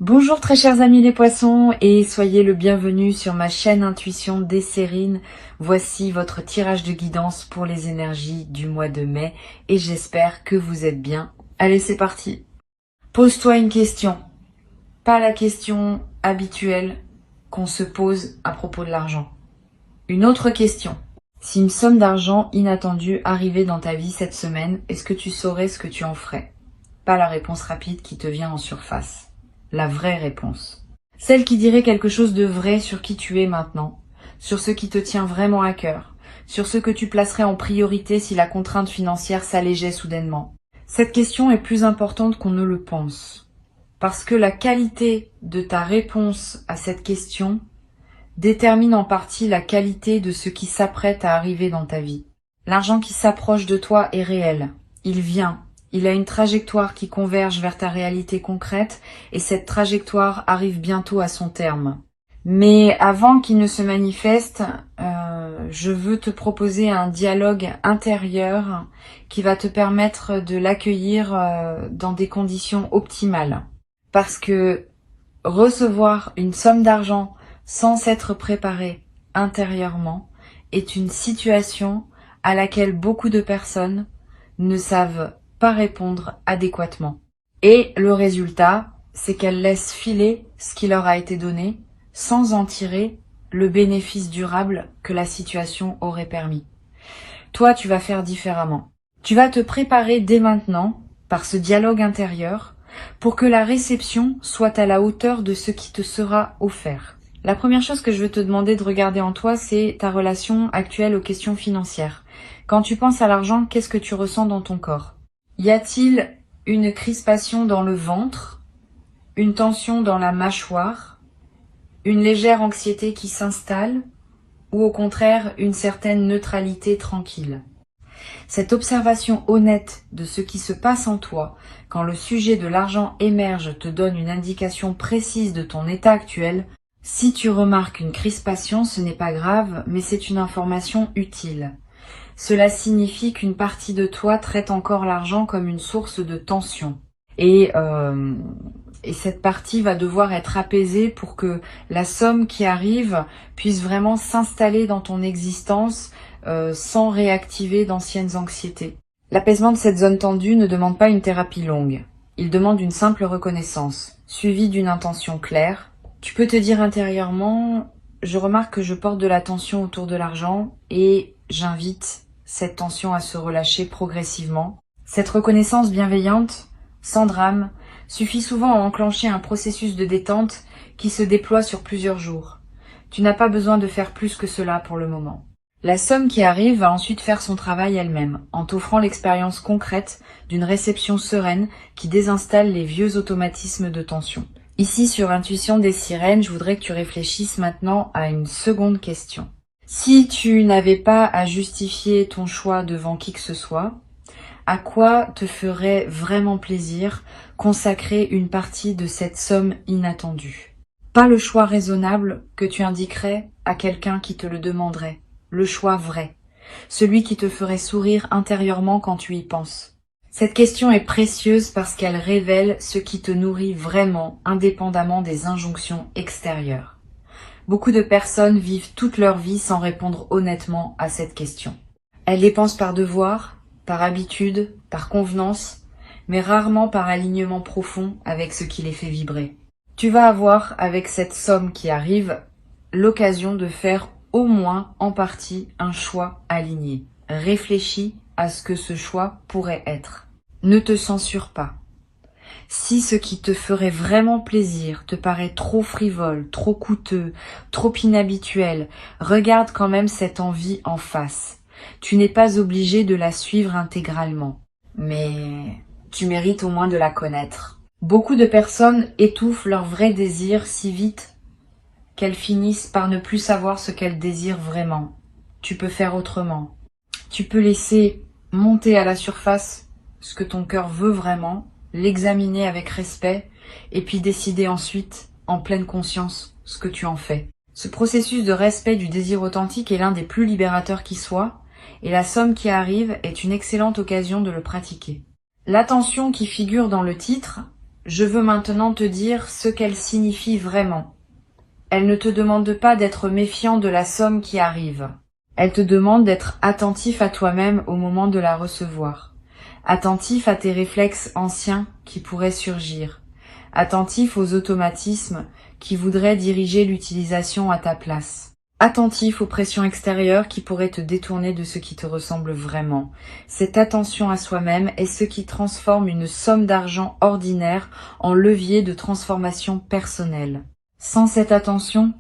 Bonjour très chers amis les poissons et soyez le bienvenu sur ma chaîne Intuition Desserine. Voici votre tirage de guidance pour les énergies du mois de mai et j'espère que vous êtes bien. Allez, c'est parti. Pose-toi une question, pas la question habituelle qu'on se pose à propos de l'argent. Une autre question. Si une somme d'argent inattendue arrivait dans ta vie cette semaine, est-ce que tu saurais ce que tu en ferais? Pas la réponse rapide qui te vient en surface. La vraie réponse. Celle qui dirait quelque chose de vrai sur qui tu es maintenant, sur ce qui te tient vraiment à cœur, sur ce que tu placerais en priorité si la contrainte financière s'allégeait soudainement. Cette question est plus importante qu'on ne le pense, parce que la qualité de ta réponse à cette question détermine en partie la qualité de ce qui s'apprête à arriver dans ta vie. L'argent qui s'approche de toi est réel, il vient. Il a une trajectoire qui converge vers ta réalité concrète et cette trajectoire arrive bientôt à son terme. Mais avant qu'il ne se manifeste, je veux te proposer un dialogue intérieur qui va te permettre de l'accueillir dans des conditions optimales. Parce que recevoir une somme d'argent sans s'être préparé intérieurement est une situation à laquelle beaucoup de personnes ne savent pas répondre adéquatement. Et le résultat, c'est qu'elles laissent filer ce qui leur a été donné sans en tirer le bénéfice durable que la situation aurait permis. Toi, tu vas faire différemment. Tu vas te préparer dès maintenant, par ce dialogue intérieur, pour que la réception soit à la hauteur de ce qui te sera offert. La première chose que je veux te demander de regarder en toi, c'est ta relation actuelle aux questions financières. Quand tu penses à l'argent, qu'est-ce que tu ressens dans ton corps? Y a-t-il une crispation dans le ventre, une tension dans la mâchoire, une légère anxiété qui s'installe, ou au contraire une certaine neutralité tranquille? Cette observation honnête de ce qui se passe en toi quand le sujet de l'argent émerge te donne une indication précise de ton état actuel. Si tu remarques une crispation, ce n'est pas grave, mais c'est une information utile. Cela signifie qu'une partie de toi traite encore l'argent comme une source de tension. Et cette partie va devoir être apaisée pour que la somme qui arrive puisse vraiment s'installer dans ton existence sans réactiver d'anciennes anxiétés. L'apaisement de cette zone tendue ne demande pas une thérapie longue. Il demande une simple reconnaissance, suivie d'une intention claire. Tu peux te dire intérieurement, je remarque que je porte de la tension autour de l'argent et j'invite cette tension à se relâcher progressivement. Cette reconnaissance bienveillante, sans drame, suffit souvent à enclencher un processus de détente qui se déploie sur plusieurs jours. Tu n'as pas besoin de faire plus que cela pour le moment. La somme qui arrive va ensuite faire son travail elle-même, en t'offrant l'expérience concrète d'une réception sereine qui désinstalle les vieux automatismes de tension. Ici, sur Intuition des Sirènes, je voudrais que tu réfléchisses maintenant à une seconde question. Si tu n'avais pas à justifier ton choix devant qui que ce soit, à quoi te ferait vraiment plaisir consacrer une partie de cette somme inattendue? Pas le choix raisonnable que tu indiquerais à quelqu'un qui te le demanderait, le choix vrai, celui qui te ferait sourire intérieurement quand tu y penses. Cette question est précieuse parce qu'elle révèle ce qui te nourrit vraiment, indépendamment des injonctions extérieures. Beaucoup de personnes vivent toute leur vie sans répondre honnêtement à cette question. Elles dépensent par devoir, par habitude, par convenance, mais rarement par alignement profond avec ce qui les fait vibrer. Tu vas avoir, avec cette somme qui arrive, l'occasion de faire au moins en partie un choix aligné. Réfléchis à ce que ce choix pourrait être. Ne te censure pas. Si ce qui te ferait vraiment plaisir te paraît trop frivole, trop coûteux, trop inhabituel, regarde quand même cette envie en face. Tu n'es pas obligé de la suivre intégralement, mais tu mérites au moins de la connaître. Beaucoup de personnes étouffent leur vrai désir si vite qu'elles finissent par ne plus savoir ce qu'elles désirent vraiment. Tu peux faire autrement. Tu peux laisser monter à la surface ce que ton cœur veut vraiment, l'examiner avec respect et puis décider ensuite, en pleine conscience, ce que tu en fais. Ce processus de respect du désir authentique est l'un des plus libérateurs qui soit et la somme qui arrive est une excellente occasion de le pratiquer. L'attention qui figure dans le titre Je veux maintenant te dire ce qu'elle signifie vraiment. Elle ne te demande pas d'être méfiant de la somme qui arrive. Elle te demande d'être attentif à toi-même au moment de la recevoir. Attentif à tes réflexes anciens qui pourraient surgir. Attentif aux automatismes qui voudraient diriger l'utilisation à ta place. Attentif aux pressions extérieures qui pourraient te détourner de ce qui te ressemble vraiment. Cette attention à soi-même est ce qui transforme une somme d'argent ordinaire en levier de transformation personnelle. Sans cette attention,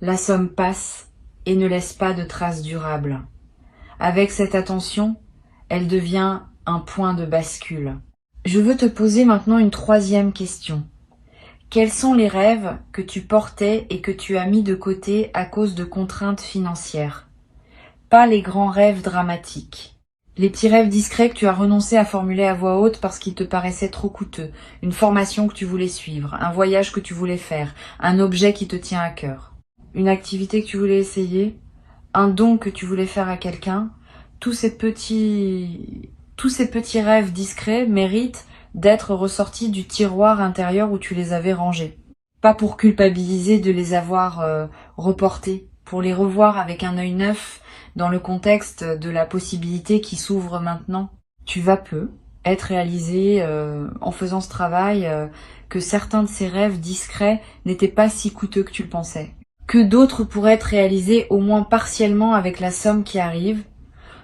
la somme passe et ne laisse pas de traces durables. Avec cette attention, elle devient un point de bascule. Je veux te poser maintenant une troisième question. Quels sont les rêves que tu portais et que tu as mis de côté à cause de contraintes financières? Pas les grands rêves dramatiques. Les petits rêves discrets que tu as renoncé à formuler à voix haute parce qu'ils te paraissaient trop coûteux, une formation que tu voulais suivre, un voyage que tu voulais faire, un objet qui te tient à cœur, une activité que tu voulais essayer, un don que tu voulais faire à quelqu'un. Tous ces petits rêves discrets méritent d'être ressortis du tiroir intérieur où tu les avais rangés. Pas pour culpabiliser de les avoir reportés, pour les revoir avec un œil neuf dans le contexte de la possibilité qui s'ouvre maintenant. Tu vas peu être réalisé en faisant ce travail que certains de ces rêves discrets n'étaient pas si coûteux que tu le pensais. Que d'autres pourraient être réalisés au moins partiellement avec la somme qui arrive,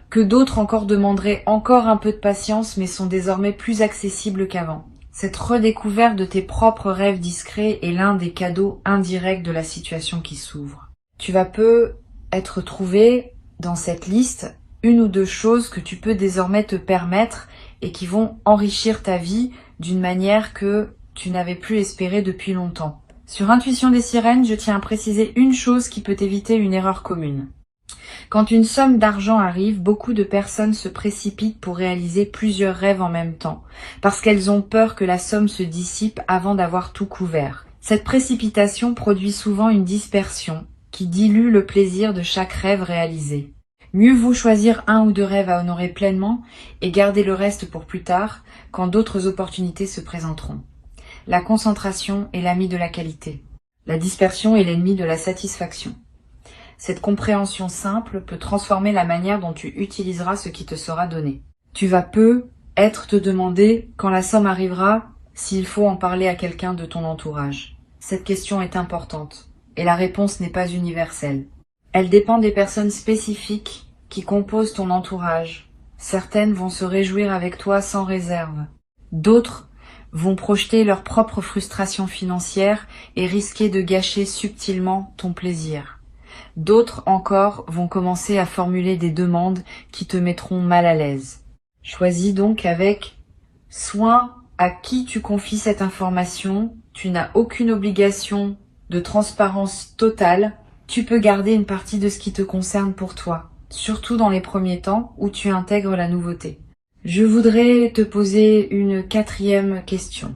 que d'autres encore demanderaient encore un peu de patience mais sont désormais plus accessibles qu'avant. Cette redécouverte de tes propres rêves discrets est l'un des cadeaux indirects de la situation qui s'ouvre. Tu vas peu être trouvé dans cette liste une ou deux choses que tu peux désormais te permettre et qui vont enrichir ta vie d'une manière que tu n'avais plus espéré depuis longtemps. Sur Intuition des Sirènes, je tiens à préciser une chose qui peut éviter une erreur commune. Quand une somme d'argent arrive, beaucoup de personnes se précipitent pour réaliser plusieurs rêves en même temps, parce qu'elles ont peur que la somme se dissipe avant d'avoir tout couvert. Cette précipitation produit souvent une dispersion qui dilue le plaisir de chaque rêve réalisé. Mieux vaut choisir un ou deux rêves à honorer pleinement et garder le reste pour plus tard, quand d'autres opportunités se présenteront. La concentration est l'ami de la qualité. La dispersion est l'ennemi de la satisfaction. Cette compréhension simple peut transformer la manière dont tu utiliseras ce qui te sera donné. Tu vas peu être te demander, quand la somme arrivera, s'il faut en parler à quelqu'un de ton entourage. Cette question est importante, et la réponse n'est pas universelle. Elle dépend des personnes spécifiques qui composent ton entourage. Certaines vont se réjouir avec toi sans réserve. D'autres vont projeter leur propre frustration financière et risquer de gâcher subtilement ton plaisir. D'autres encore vont commencer à formuler des demandes qui te mettront mal à l'aise. Choisis donc avec soin à qui tu confies cette information. Tu n'as aucune obligation de transparence totale. Tu peux garder une partie de ce qui te concerne pour toi, surtout dans les premiers temps où tu intègres la nouveauté. Je voudrais te poser une quatrième question.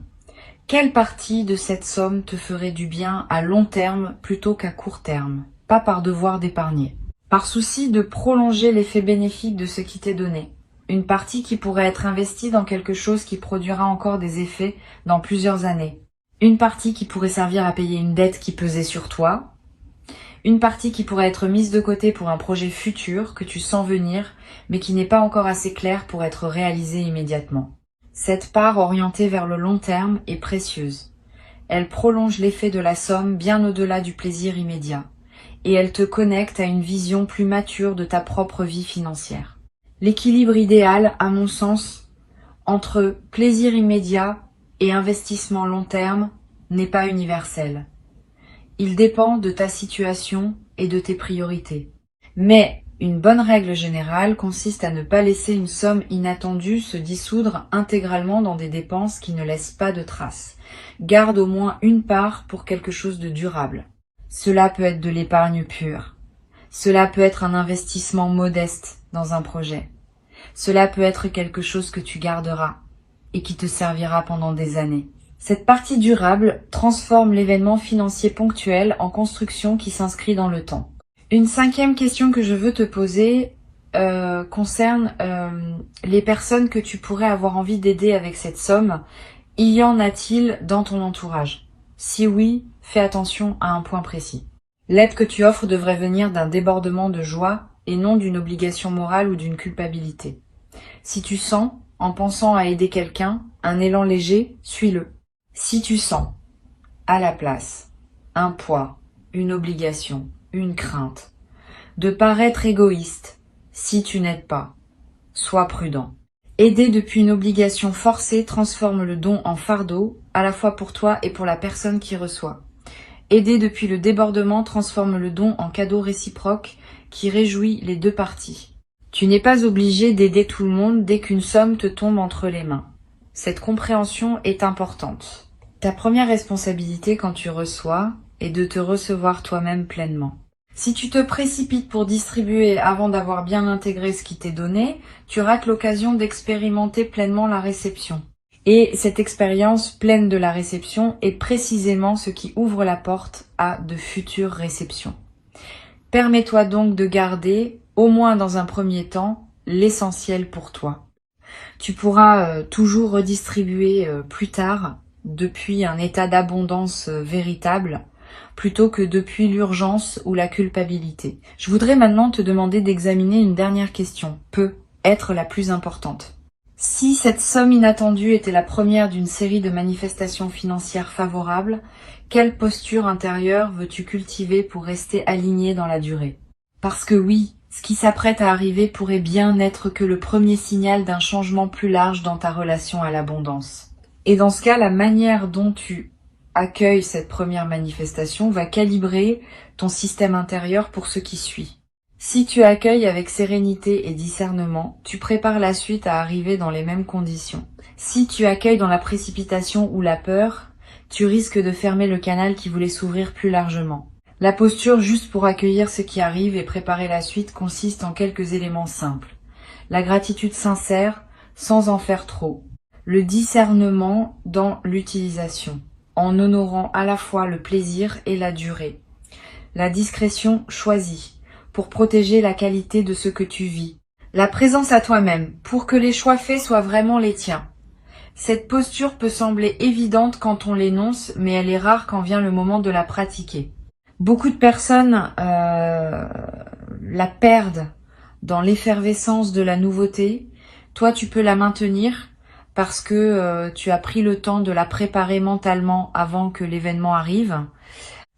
Quelle partie de cette somme te ferait du bien à long terme plutôt qu'à court terme? Pas par devoir d'épargner. Par souci de prolonger l'effet bénéfique de ce qui t'est donné. Une partie qui pourrait être investie dans quelque chose qui produira encore des effets dans plusieurs années. Une partie qui pourrait servir à payer une dette qui pesait sur toi. Une partie qui pourrait être mise de côté pour un projet futur que tu sens venir, mais qui n'est pas encore assez clair pour être réalisé immédiatement. Cette part orientée vers le long terme est précieuse. Elle prolonge l'effet de la somme bien au-delà du plaisir immédiat. Et elle te connecte à une vision plus mature de ta propre vie financière. L'équilibre idéal, à mon sens, entre plaisir immédiat et investissement long terme n'est pas universel. Il dépend de ta situation et de tes priorités. Mais une bonne règle générale consiste à ne pas laisser une somme inattendue se dissoudre intégralement dans des dépenses qui ne laissent pas de traces. Garde au moins une part pour quelque chose de durable. Cela peut être de l'épargne pure. Cela peut être un investissement modeste dans un projet. Cela peut être quelque chose que tu garderas et qui te servira pendant des années. Cette partie durable transforme l'événement financier ponctuel en construction qui s'inscrit dans le temps. Une cinquième question que je veux te poser concerne les personnes que tu pourrais avoir envie d'aider avec cette somme Y en a-t-il dans ton entourage? Si oui, fais attention à un point précis. L'aide que tu offres devrait venir d'un débordement de joie et non d'une obligation morale ou d'une culpabilité. Si tu sens, en pensant à aider quelqu'un, un élan léger, suis-le. Si tu sens, à la place, un poids, une obligation, une crainte, de paraître égoïste, si tu n'aides pas, sois prudent. Aider depuis une obligation forcée transforme le don en fardeau, à la fois pour toi et pour la personne qui reçoit. Aider depuis le débordement transforme le don en cadeau réciproque qui réjouit les deux parties. Tu n'es pas obligé d'aider tout le monde dès qu'une somme te tombe entre les mains. Cette compréhension est importante. Ta première responsabilité quand tu reçois est de te recevoir toi-même pleinement. Si tu te précipites pour distribuer avant d'avoir bien intégré ce qui t'est donné, tu rates l'occasion d'expérimenter pleinement la réception. Et cette expérience pleine de la réception est précisément ce qui ouvre la porte à de futures réceptions. Permets-toi donc de garder, au moins dans un premier temps, l'essentiel pour toi. Tu pourras toujours redistribuer plus tard depuis un état d'abondance véritable, plutôt que depuis l'urgence ou la culpabilité. Je voudrais maintenant te demander d'examiner une dernière question, peut être la plus importante. Si cette somme inattendue était la première d'une série de manifestations financières favorables, quelle posture intérieure veux-tu cultiver pour rester aligné dans la durée? Parce que oui, ce qui s'apprête à arriver pourrait bien n'être que le premier signal d'un changement plus large dans ta relation à l'abondance. Et dans ce cas, la manière dont tu accueilles cette première manifestation va calibrer ton système intérieur pour ce qui suit. Si tu accueilles avec sérénité et discernement, tu prépares la suite à arriver dans les mêmes conditions. Si tu accueilles dans la précipitation ou la peur, tu risques de fermer le canal qui voulait s'ouvrir plus largement. La posture juste pour accueillir ce qui arrive et préparer la suite consiste en quelques éléments simples. La gratitude sincère, sans en faire trop. Le discernement dans l'utilisation, en honorant à la fois le plaisir et la durée. La discrétion choisie, pour protéger la qualité de ce que tu vis. La présence à toi-même, pour que les choix faits soient vraiment les tiens. Cette posture peut sembler évidente quand on l'énonce, mais elle est rare quand vient le moment de la pratiquer. Beaucoup de personnes la perdent dans l'effervescence de la nouveauté. Toi, tu peux la maintenir parce que tu as pris le temps de la préparer mentalement avant que l'événement arrive.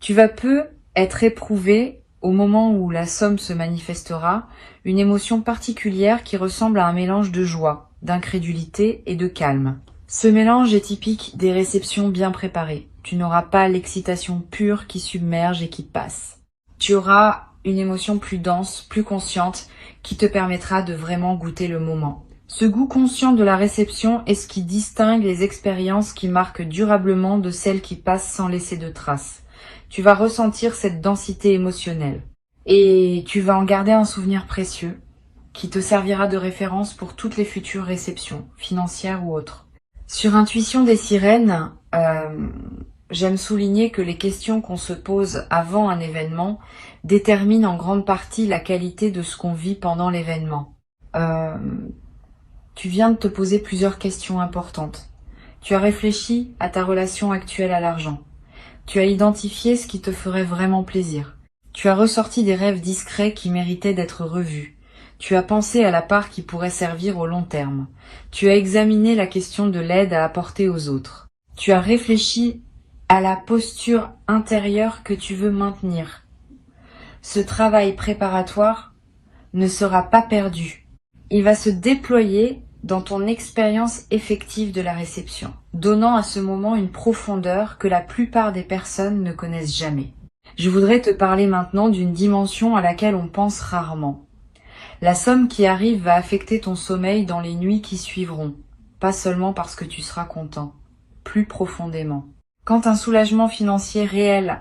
Tu vas peu être éprouvé au moment où la somme se manifestera, une émotion particulière qui ressemble à un mélange de joie, d'incrédulité et de calme. Ce mélange est typique des réceptions bien préparées. Tu n'auras pas l'excitation pure qui submerge et qui passe. Tu auras une émotion plus dense, plus consciente, qui te permettra de vraiment goûter le moment. Ce goût conscient de la réception est ce qui distingue les expériences qui marquent durablement de celles qui passent sans laisser de traces. Tu vas ressentir cette densité émotionnelle. Et tu vas en garder un souvenir précieux, qui te servira de référence pour toutes les futures réceptions, financières ou autres. Sur Intuition des sirènes, j'aime souligner que les questions qu'on se pose avant un événement déterminent en grande partie la qualité de ce qu'on vit pendant l'événement. Tu viens de te poser plusieurs questions importantes. Tu as réfléchi à ta relation actuelle à l'argent. Tu as identifié ce qui te ferait vraiment plaisir. Tu as ressorti des rêves discrets qui méritaient d'être revus. Tu as pensé à la part qui pourrait servir au long terme. Tu as examiné la question de l'aide à apporter aux autres. Tu as réfléchi à la posture intérieure que tu veux maintenir. Ce travail préparatoire ne sera pas perdu. Il va se déployer dans ton expérience effective de la réception, donnant à ce moment une profondeur que la plupart des personnes ne connaissent jamais. Je voudrais te parler maintenant d'une dimension à laquelle on pense rarement. La somme qui arrive va affecter ton sommeil dans les nuits qui suivront, pas seulement parce que tu seras content, plus profondément. Quand un soulagement financier réel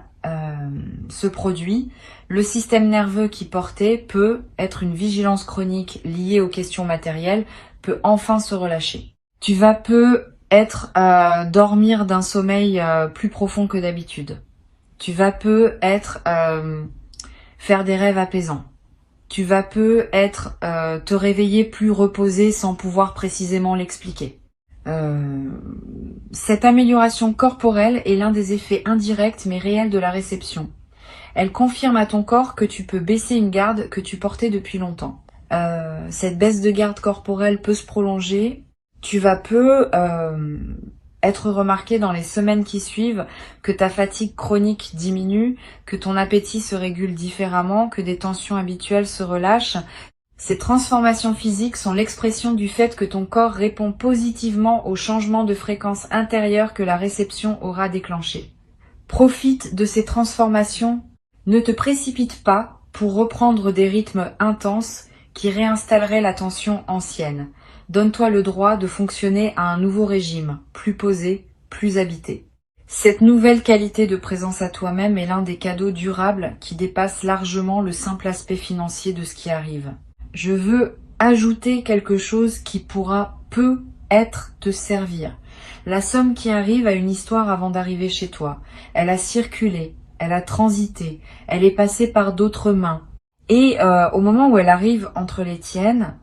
se produit, le système nerveux qui portait peut être une vigilance chronique liée aux questions matérielles, peut enfin se relâcher. Tu vas peu être dormir d'un sommeil plus profond que d'habitude. Tu vas peu être faire des rêves apaisants. Tu vas peu être te réveiller plus reposé sans pouvoir précisément l'expliquer. Cette amélioration corporelle est l'un des effets indirects mais réels de la réception. Elle confirme à ton corps que tu peux baisser une garde que tu portais depuis longtemps. Cette baisse de garde corporelle peut se prolonger. Tu vas peu être remarqué dans les semaines qui suivent que ta fatigue chronique diminue, que ton appétit se régule différemment, que des tensions habituelles se relâchent. Ces transformations physiques sont l'expression du fait que ton corps répond positivement aux changements de fréquence intérieure que la réception aura déclenchés. Profite de ces transformations, ne te précipite pas pour reprendre des rythmes intenses qui réinstalleraient la tension ancienne. Donne-toi le droit de fonctionner à un nouveau régime, plus posé, plus habité. Cette nouvelle qualité de présence à toi-même est l'un des cadeaux durables qui dépasse largement le simple aspect financier de ce qui arrive. Je veux ajouter quelque chose qui pourra peut-être te servir. La somme qui arrive a une histoire avant d'arriver chez toi. Elle a circulé, elle a transité, elle est passée par d'autres mains. Et au moment où elle arrive entre les tiennes,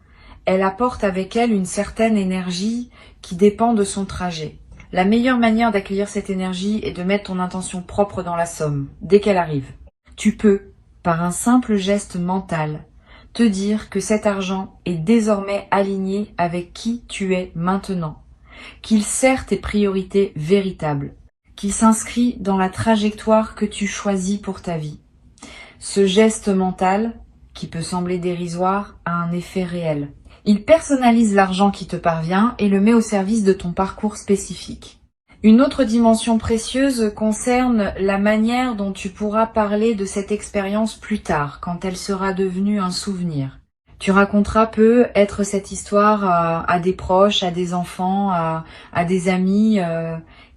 elle apporte avec elle une certaine énergie qui dépend de son trajet. La meilleure manière d'accueillir cette énergie est de mettre ton intention propre dans la somme, dès qu'elle arrive. Tu peux, par un simple geste mental, te dire que cet argent est désormais aligné avec qui tu es maintenant, qu'il sert tes priorités véritables, qu'il s'inscrit dans la trajectoire que tu choisis pour ta vie. Ce geste mental, qui peut sembler dérisoire, a un effet réel. Il personnalise l'argent qui te parvient et le met au service de ton parcours spécifique. Une autre dimension précieuse concerne la manière dont tu pourras parler de cette expérience plus tard, quand elle sera devenue un souvenir. Tu raconteras peut-être cette histoire à des proches, à des enfants, à des amis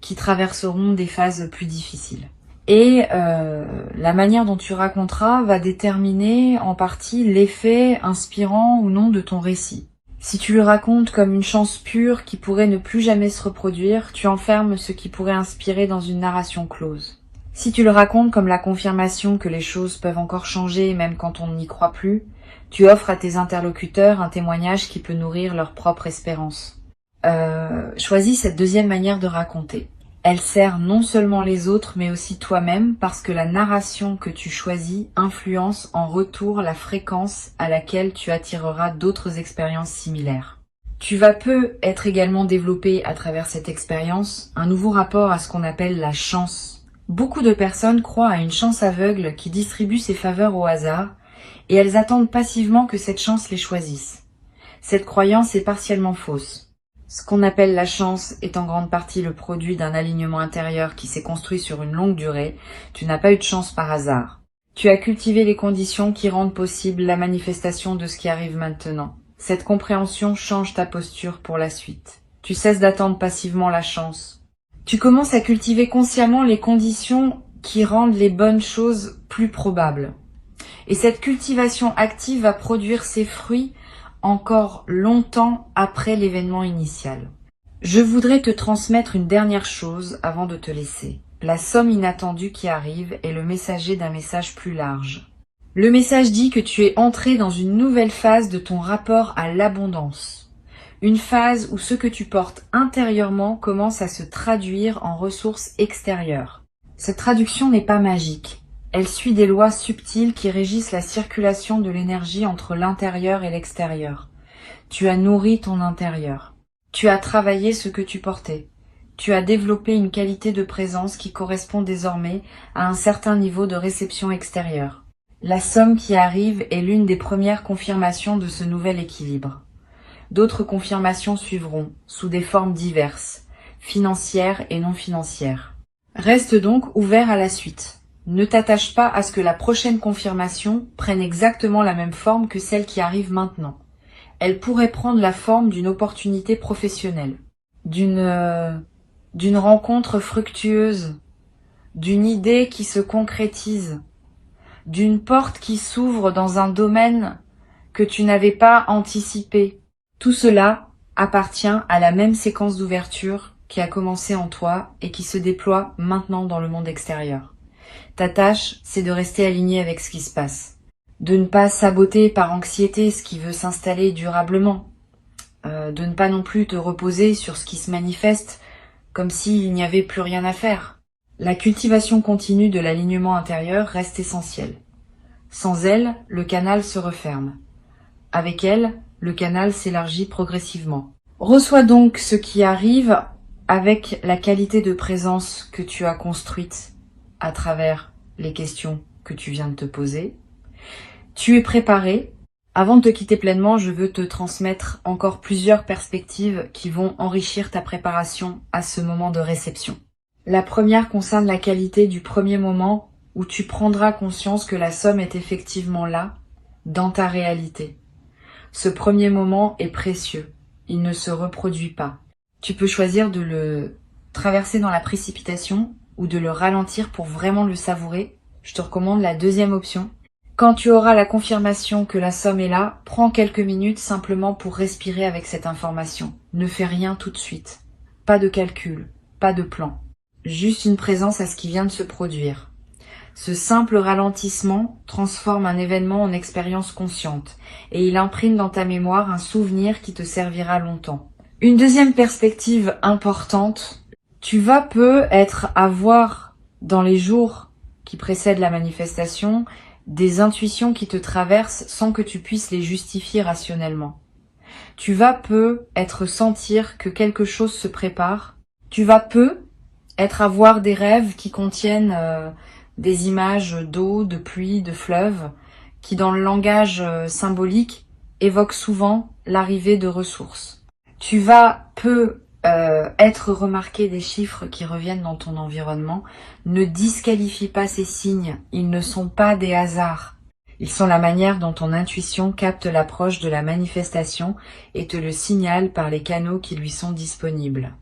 qui traverseront des phases plus difficiles. Et la manière dont tu raconteras va déterminer en partie l'effet inspirant ou non de ton récit. Si tu le racontes comme une chance pure qui pourrait ne plus jamais se reproduire, tu enfermes ce qui pourrait inspirer dans une narration close. Si tu le racontes comme la confirmation que les choses peuvent encore changer même quand on n'y croit plus, tu offres à tes interlocuteurs un témoignage qui peut nourrir leur propre espérance. Choisis cette deuxième manière de raconter. Elle sert non seulement les autres, mais aussi toi-même, parce que la narration que tu choisis influence en retour la fréquence à laquelle tu attireras d'autres expériences similaires. Tu vas être également développé à travers cette expérience un nouveau rapport à ce qu'on appelle la chance. Beaucoup de personnes croient à une chance aveugle qui distribue ses faveurs au hasard, et elles attendent passivement que cette chance les choisisse. Cette croyance est partiellement fausse. Ce qu'on appelle la chance est en grande partie le produit d'un alignement intérieur qui s'est construit sur une longue durée. Tu n'as pas eu de chance par hasard. Tu as cultivé les conditions qui rendent possible la manifestation de ce qui arrive maintenant. Cette compréhension change ta posture pour la suite. Tu cesses d'attendre passivement la chance. Tu commences à cultiver consciemment les conditions qui rendent les bonnes choses plus probables. Et cette cultivation active va produire ses fruits encore longtemps après l'événement initial. Je voudrais te transmettre une dernière chose avant de te laisser. La somme inattendue qui arrive est le messager d'un message plus large. Le message dit que tu es entré dans une nouvelle phase de ton rapport à l'abondance. Une phase où ce que tu portes intérieurement commence à se traduire en ressources extérieures. Cette traduction n'est pas magique. Elle suit des lois subtiles qui régissent la circulation de l'énergie entre l'intérieur et l'extérieur. Tu as nourri ton intérieur. Tu as travaillé ce que tu portais. Tu as développé une qualité de présence qui correspond désormais à un certain niveau de réception extérieure. La somme qui arrive est l'une des premières confirmations de ce nouvel équilibre. D'autres confirmations suivront, sous des formes diverses, financières et non financières. Reste donc ouvert à la suite. Ne t'attache pas à ce que la prochaine confirmation prenne exactement la même forme que celle qui arrive maintenant. Elle pourrait prendre la forme d'une opportunité professionnelle, d'une rencontre fructueuse, d'une idée qui se concrétise, d'une porte qui s'ouvre dans un domaine que tu n'avais pas anticipé. Tout cela appartient à la même séquence d'ouverture qui a commencé en toi et qui se déploie maintenant dans le monde extérieur. Ta tâche, c'est de rester aligné avec ce qui se passe. De ne pas saboter par anxiété ce qui veut s'installer durablement. de ne pas non plus te reposer sur ce qui se manifeste comme s'il n'y avait plus rien à faire. La cultivation continue de l'alignement intérieur reste essentielle. Sans elle, le canal se referme. Avec elle, le canal s'élargit progressivement. Reçois donc ce qui arrive avec la qualité de présence que tu as construite à travers les questions que tu viens de te poser. Tu es préparé. Avant de te quitter pleinement, je veux te transmettre encore plusieurs perspectives qui vont enrichir ta préparation à ce moment de réception. La première concerne la qualité du premier moment où tu prendras conscience que la somme est effectivement là, dans ta réalité. Ce premier moment est précieux, il ne se reproduit pas. Tu peux choisir de le traverser dans la précipitation ou de le ralentir pour vraiment le savourer. Je te recommande la deuxième option. Quand tu auras la confirmation que la somme est là, prends quelques minutes simplement pour respirer avec cette information. Ne fais rien tout de suite. Pas de calcul, pas de plan. Juste une présence à ce qui vient de se produire. Ce simple ralentissement transforme un événement en expérience consciente et il imprime dans ta mémoire un souvenir qui te servira longtemps. Une deuxième perspective importante, tu vas peut-être avoir dans les jours qui précèdent la manifestation des intuitions qui te traversent sans que tu puisses les justifier rationnellement. Tu vas peut-être sentir que quelque chose se prépare. Tu vas peut-être avoir des rêves qui contiennent des images d'eau, de pluie, de fleuves, qui dans le langage symbolique évoquent souvent l'arrivée de ressources. Tu vas être remarqué des chiffres qui reviennent dans ton environnement. Ne disqualifie pas ces signes, ils ne sont pas des hasards. Ils sont la manière dont ton intuition capte l'approche de la manifestation et te le signale par les canaux qui lui sont disponibles.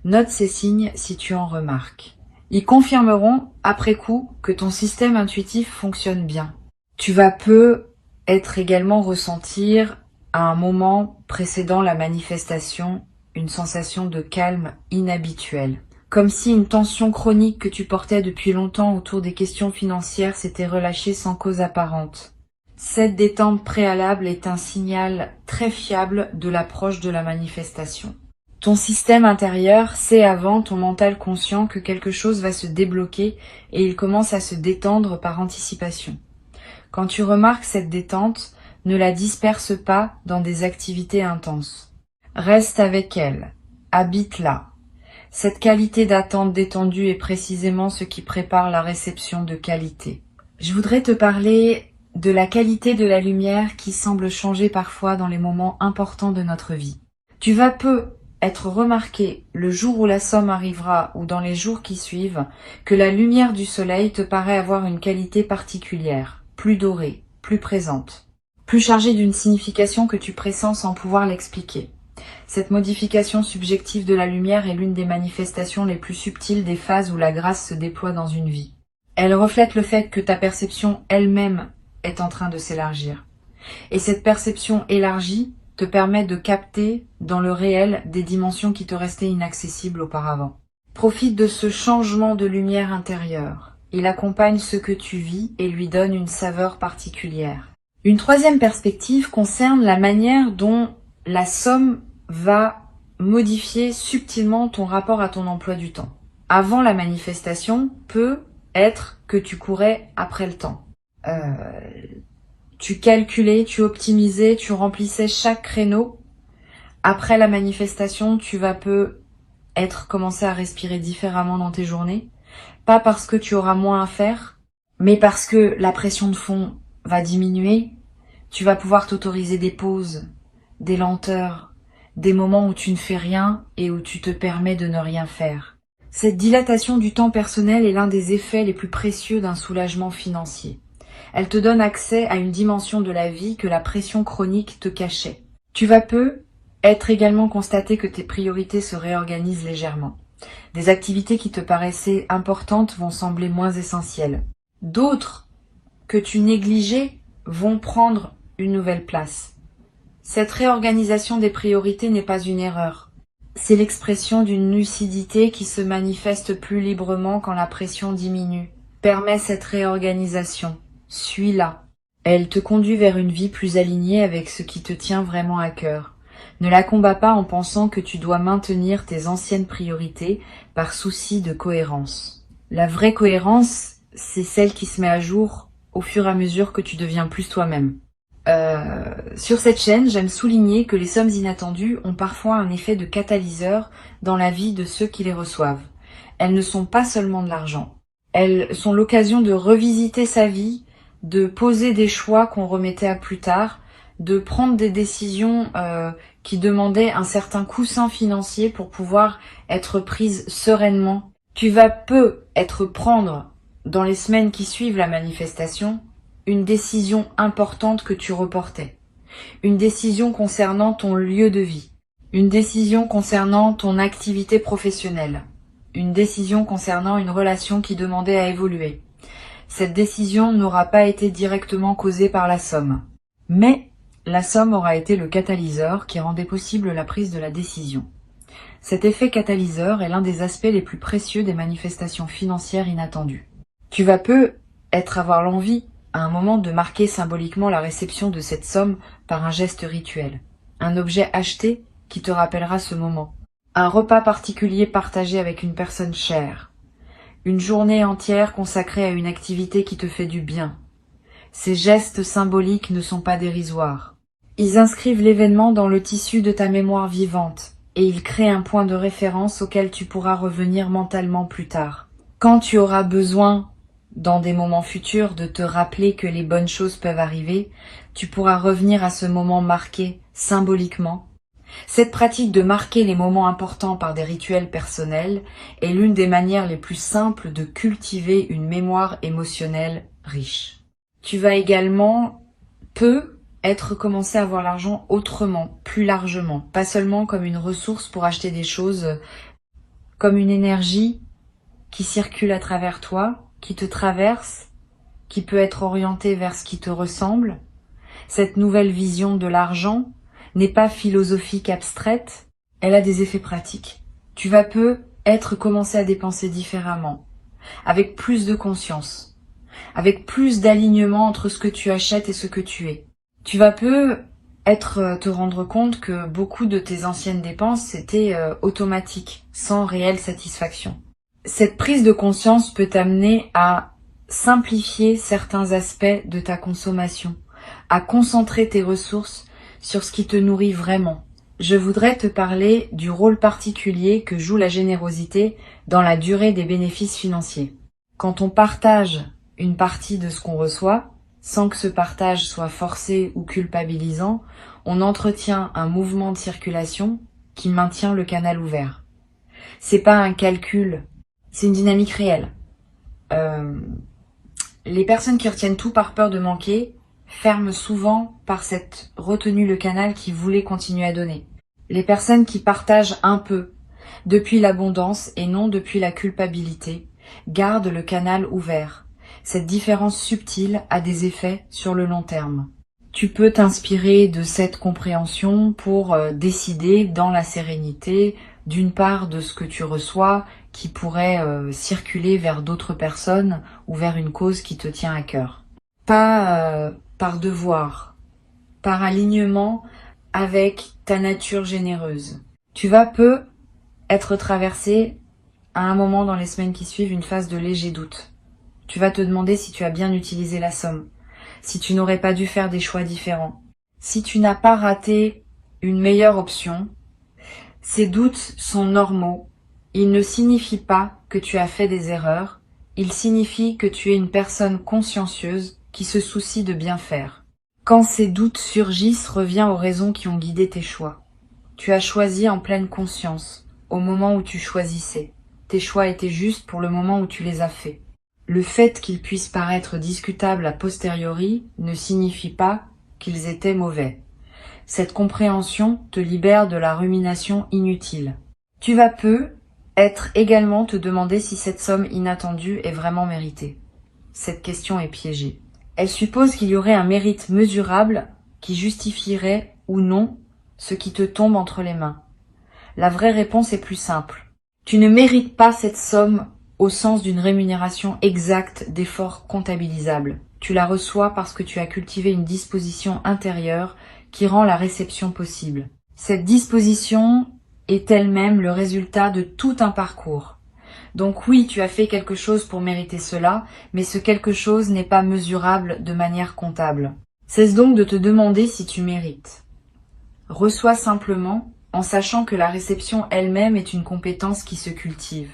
Note ces signes si tu en remarques. Ils confirmeront, après coup, que ton système intuitif fonctionne bien. Tu vas peut-être également ressentir, à un moment précédant la manifestation, une sensation de calme inhabituelle. Comme si une tension chronique que tu portais depuis longtemps autour des questions financières s'était relâchée sans cause apparente. Cette détente préalable est un signal très fiable de l'approche de la manifestation. Ton système intérieur sait avant ton mental conscient que quelque chose va se débloquer et il commence à se détendre par anticipation. Quand tu remarques cette détente, ne la disperse pas dans des activités intenses. Reste avec elle, habite-la. Cette qualité d'attente détendue est précisément ce qui prépare la réception de qualité. Je voudrais te parler de la qualité de la lumière qui semble changer parfois dans les moments importants de notre vie. Tu vas être remarqué le jour où la somme arrivera ou dans les jours qui suivent que la lumière du soleil te paraît avoir une qualité particulière, plus dorée, plus présente, plus chargée d'une signification que tu pressens sans pouvoir l'expliquer. Cette modification subjective de la lumière est l'une des manifestations les plus subtiles des phases où la grâce se déploie dans une vie. Elle reflète le fait que ta perception elle-même est en train de s'élargir. Et cette perception élargie te permet de capter dans le réel des dimensions qui te restaient inaccessibles auparavant. Profite de ce changement de lumière intérieure. Il accompagne ce que tu vis et lui donne une saveur particulière. Une troisième perspective concerne la manière dont la somme va modifier subtilement ton rapport à ton emploi du temps. Avant la manifestation, peut être que tu courais après le temps. Tu calculais, tu optimisais, tu remplissais chaque créneau. Après la manifestation, tu vas peut-être commencer à respirer différemment dans tes journées. Pas parce que tu auras moins à faire, mais parce que la pression de fond va diminuer. Tu vas pouvoir t'autoriser des pauses, des lenteurs, des moments où tu ne fais rien et où tu te permets de ne rien faire. Cette dilatation du temps personnel est l'un des effets les plus précieux d'un soulagement financier. Elle te donne accès à une dimension de la vie que la pression chronique te cachait. Tu vas être également constaté que tes priorités se réorganisent légèrement. Des activités qui te paraissaient importantes vont sembler moins essentielles. D'autres que tu négligeais vont prendre une nouvelle place. Cette réorganisation des priorités n'est pas une erreur. C'est l'expression d'une lucidité qui se manifeste plus librement quand la pression diminue. Permets cette réorganisation. Suis-la. Elle te conduit vers une vie plus alignée avec ce qui te tient vraiment à cœur. Ne la combats pas en pensant que tu dois maintenir tes anciennes priorités par souci de cohérence. La vraie cohérence, c'est celle qui se met à jour au fur et à mesure que tu deviens plus toi-même. Sur cette chaîne, j'aime souligner que les sommes inattendues ont parfois un effet de catalyseur dans la vie de ceux qui les reçoivent. Elles ne sont pas seulement de l'argent. Elles sont l'occasion de revisiter sa vie, de poser des choix qu'on remettait à plus tard, de prendre des décisions qui demandaient un certain coussin financier pour pouvoir être prises sereinement. Tu vas peut-être prendre, dans les semaines qui suivent la manifestation, une décision importante que tu reportais. Une décision concernant ton lieu de vie. Une décision concernant ton activité professionnelle. Une décision concernant une relation qui demandait à évoluer. Cette décision n'aura pas été directement causée par la somme. Mais la somme aura été le catalyseur qui rendait possible la prise de la décision. Cet effet catalyseur est l'un des aspects les plus précieux des manifestations financières inattendues. Tu vas peut-être avoir l'envie à un moment de marquer symboliquement la réception de cette somme par un geste rituel. Un objet acheté qui te rappellera ce moment. Un repas particulier partagé avec une personne chère. Une journée entière consacrée à une activité qui te fait du bien. Ces gestes symboliques ne sont pas dérisoires. Ils inscrivent l'événement dans le tissu de ta mémoire vivante et ils créent un point de référence auquel tu pourras revenir mentalement plus tard. Quand tu auras besoin dans des moments futurs de te rappeler que les bonnes choses peuvent arriver, tu pourras revenir à ce moment marqué symboliquement. Cette pratique de marquer les moments importants par des rituels personnels est l'une des manières les plus simples de cultiver une mémoire émotionnelle riche. Tu vas également peut-être commencer à voir l'argent autrement, plus largement, pas seulement comme une ressource pour acheter des choses, comme une énergie qui circule à travers toi, qui te traverse, qui peut être orientée vers ce qui te ressemble. Cette nouvelle vision de l'argent n'est pas philosophique abstraite, elle a des effets pratiques. Tu vas peut-être commencer à dépenser différemment, avec plus de conscience, avec plus d'alignement entre ce que tu achètes et ce que tu es. Tu vas peut-être te rendre compte que beaucoup de tes anciennes dépenses c'était automatique, sans réelle satisfaction. Cette prise de conscience peut t'amener à simplifier certains aspects de ta consommation, à concentrer tes ressources sur ce qui te nourrit vraiment. Je voudrais te parler du rôle particulier que joue la générosité dans la durée des bénéfices financiers. Quand on partage une partie de ce qu'on reçoit, sans que ce partage soit forcé ou culpabilisant, on entretient un mouvement de circulation qui maintient le canal ouvert. C'est pas un calcul, c'est une dynamique réelle. Les personnes qui retiennent tout par peur de manquer ferment souvent par cette retenue le canal qui voulait continuer à donner. Les personnes qui partagent un peu, depuis l'abondance et non depuis la culpabilité, gardent le canal ouvert. Cette différence subtile a des effets sur le long terme. Tu peux t'inspirer de cette compréhension pour décider dans la sérénité, d'une part de ce que tu reçois, qui pourrait circuler vers d'autres personnes ou vers une cause qui te tient à cœur. Pas par devoir, par alignement avec ta nature généreuse. Tu vas peut-être traverser à un moment dans les semaines qui suivent une phase de léger doute. Tu vas te demander si tu as bien utilisé la somme, si tu n'aurais pas dû faire des choix différents, si tu n'as pas raté une meilleure option. Ces doutes sont normaux. Ils ne signifient pas que tu as fait des erreurs. Ils signifient que tu es une personne consciencieuse qui se soucie de bien faire. Quand ces doutes surgissent, reviens aux raisons qui ont guidé tes choix. Tu as choisi en pleine conscience, au moment où tu choisissais. Tes choix étaient justes pour le moment où tu les as faits. Le fait qu'ils puissent paraître discutables a posteriori ne signifie pas qu'ils étaient mauvais. Cette compréhension te libère de la rumination inutile. Tu vas peut-être également te demander si cette somme inattendue est vraiment méritée. Cette question est piégée. Elle suppose qu'il y aurait un mérite mesurable qui justifierait ou non ce qui te tombe entre les mains. La vraie réponse est plus simple. Tu ne mérites pas cette somme au sens d'une rémunération exacte d'efforts comptabilisables. Tu la reçois parce que tu as cultivé une disposition intérieure qui rend la réception possible. Cette disposition est elle-même le résultat de tout un parcours. Donc oui, tu as fait quelque chose pour mériter cela, mais ce quelque chose n'est pas mesurable de manière comptable. Cesse donc de te demander si tu mérites. Reçois simplement en sachant que la réception elle-même est une compétence qui se cultive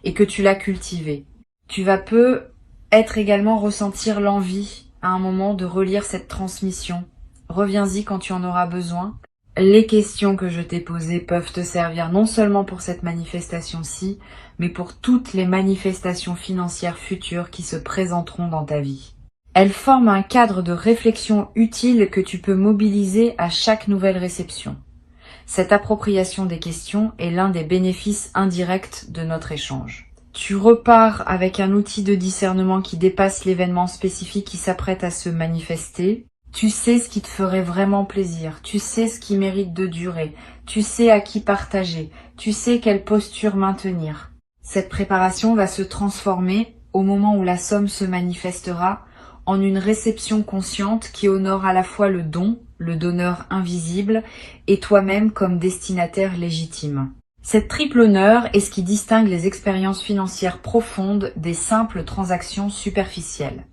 et que tu l'as cultivée. Tu vas peut-être également ressentir l'envie à un moment de relire cette transmission. Reviens-y quand tu en auras besoin. Les questions que je t'ai posées peuvent te servir non seulement pour cette manifestation-ci, mais pour toutes les manifestations financières futures qui se présenteront dans ta vie. Elles forment un cadre de réflexion utile que tu peux mobiliser à chaque nouvelle réception. Cette appropriation des questions est l'un des bénéfices indirects de notre échange. Tu repars avec un outil de discernement qui dépasse l'événement spécifique qui s'apprête à se manifester. Tu sais ce qui te ferait vraiment plaisir, tu sais ce qui mérite de durer, tu sais à qui partager, tu sais quelle posture maintenir. Cette préparation va se transformer, au moment où la somme se manifestera, en une réception consciente qui honore à la fois le don, le donneur invisible, et toi-même comme destinataire légitime. Cette triple honneur est ce qui distingue les expériences financières profondes des simples transactions superficielles.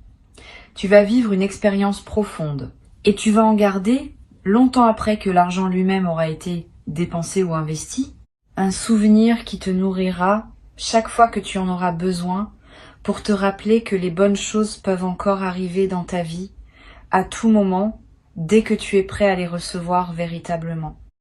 Tu vas vivre une expérience profonde et tu vas en garder, longtemps après que l'argent lui-même aura été dépensé ou investi, un souvenir qui te nourrira chaque fois que tu en auras besoin pour te rappeler que les bonnes choses peuvent encore arriver dans ta vie à tout moment dès que tu es prêt à les recevoir véritablement.